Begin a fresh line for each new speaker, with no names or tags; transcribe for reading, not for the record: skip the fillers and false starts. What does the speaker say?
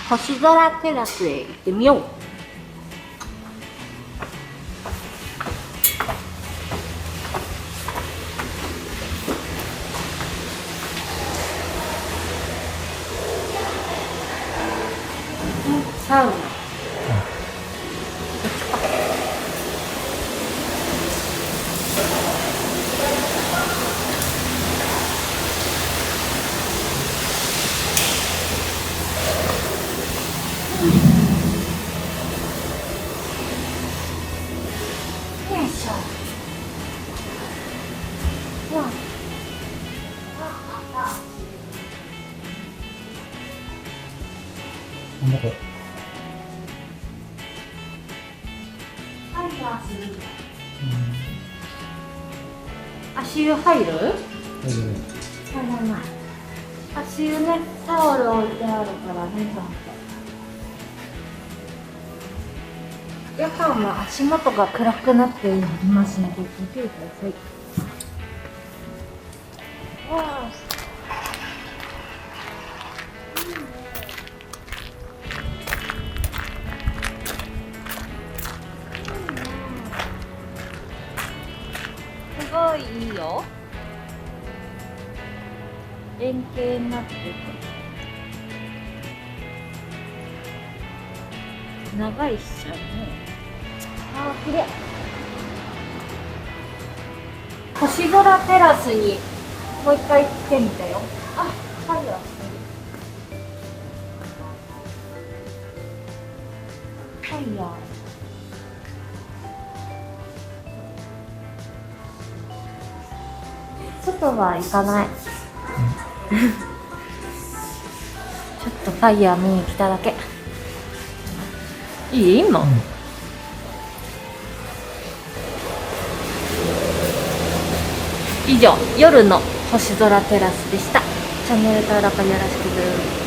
星空テラスへ行ってみよう。サウナ。よいしょ。
なんだこれ。
足湯入る？
大丈夫。
入らない。足湯ね、タオル置いてあるからね、ちゃんと。夜間は足元が暗くなっておりますので、ご注意ください。わあ。すごいいいよ。円形になってて長いっしょね。あー、きれい。星空テラスにもう一回来てみたよ。あ、ファイヤーしてる。ファイヤー。外は行かない。ちょっとファイヤー見に来ただけ。いい今、以上、夜の星空テラスでした。チャンネル登録よろしく。